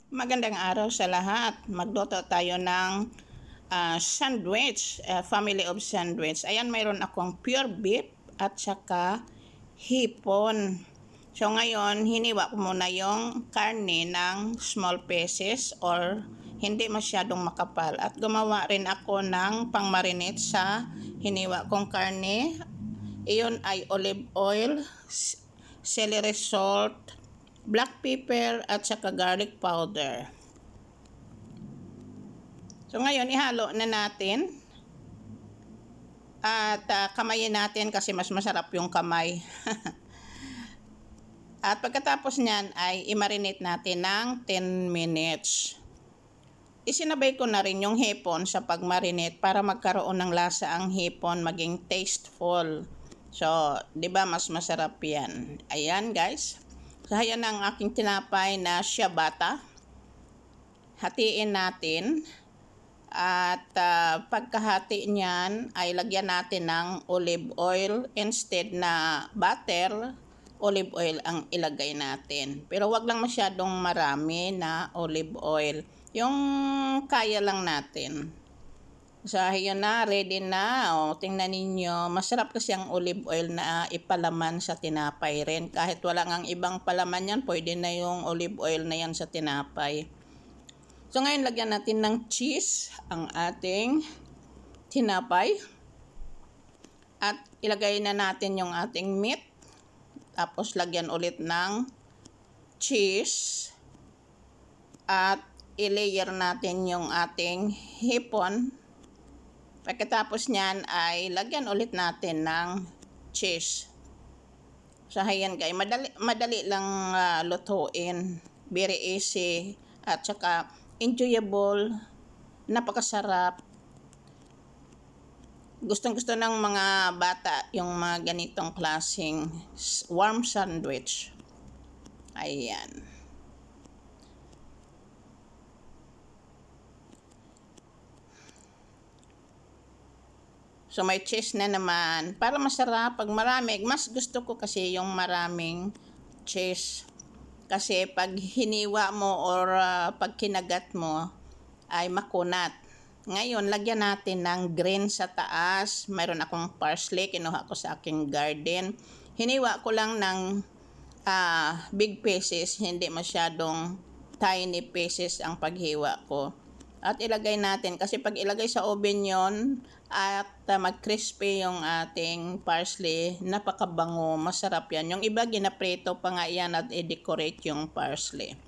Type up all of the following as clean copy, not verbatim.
Magandang araw sa lahat. Magluto tayo ng sandwich, family of sandwich. Ayan, mayroon akong pure beef at saka hipon. So ngayon, hiniwa ko muna yung karne ng small pieces or hindi masyadong makapal. At gumawa rin ako ng pang-marinate sa hiniwa kong karne. Iyon ay olive oil, celery salt, black pepper at saka garlic powder. So ngayon ihalo na natin at kamayin natin kasi mas masarap yung kamay. At pagkatapos niyan ay i-marinate natin ng 10 minutes. Isinabay ko na rin yung hipon sa pag-marinate para magkaroon ng lasa ang hipon, maging tasteful. So, 'di ba mas masarap 'yan. Ayan, guys. So, ayan ang aking tinapay na ciabatta. Hatiin natin. At pagkahati niyan ay lagyan natin ng olive oil. Instead na butter, olive oil ang ilagay natin. Pero wag lang masyadong marami na olive oil. Yung kaya lang natin. So, ayan na, ready na. O, tingnan ninyo, masarap kasi ang olive oil na ipalaman sa tinapay rin. Kahit wala ngang ibang palaman yan, pwede na yung olive oil na yan sa tinapay. So, ngayon lagyan natin ng cheese ang ating tinapay. At ilagay na natin yung ating meat. Tapos, lagyan ulit ng cheese. At i-layer natin yung ating hipon. Pagkatapos niyan ay lagyan ulit natin ng cheese. So ayan guys, madali lang lutuin. Very easy at saka enjoyable, napakasarap. Gustong-gusto ng mga bata yung mga ganitong klaseng warm sandwich. Ayan. So may cheese na naman. Para masarap pag marami. Mas gusto ko kasi yung maraming cheese. Kasi pag hiniwa mo or pag kinagat mo ay makunat. Ngayon, lagyan natin ng green sa taas. Mayroon akong parsley. Kinuha ko sa aking garden. Hiniwa ko lang ng big pieces. Hindi masyadong tiny pieces ang paghiwa ko. At ilagay natin kasi pag ilagay sa oven yon at mag-crispy yung ating parsley, napakabango, masarap yan. Yung iba ginaprito pa nga yan at i-decorate yung parsley.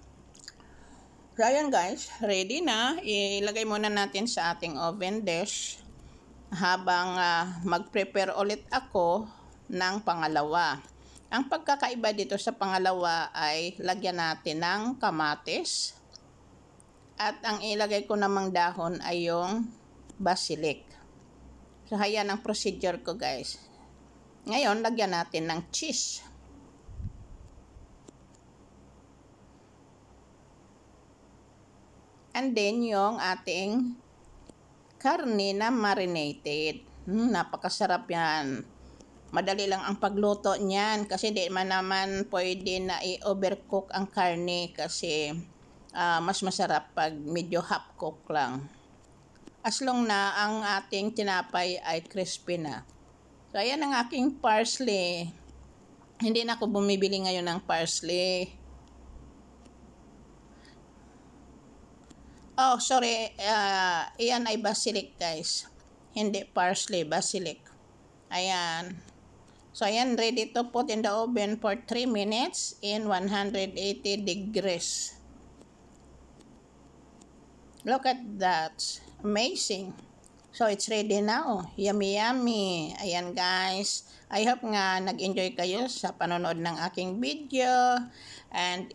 So ayan guys, ready na. Ilagay muna natin sa ating oven dish habang mag-prepare ulit ako ng pangalawa. Ang pagkakaiba dito sa pangalawa ay lagyan natin ng kamatis. At ang ilagay ko namang dahon ay yung basilic. So, ayan ang procedure ko guys. Ngayon, lagyan natin ng cheese. And then, yung ating karne na marinated. Napakasarap yan. Madali lang ang pagluto niyan kasi di man naman pwede na i-overcook ang karne kasi mas masarap pag medyo half cook lang. As long na ang ating tinapay ay crispy na. So, ayan ang aking parsley. Hindi na ako bumibili ngayon ng parsley. Oh, sorry. Iyan ay basilic guys. Hindi parsley, basilic. Ayan. So, ayan, ready to put in the oven for 3 minutes in 180 degrees. Look at that. Amazing. So, it's ready now. Yummy, yummy. Ayan, guys. I hope nga nag-enjoy kayo sa panonood ng aking video. And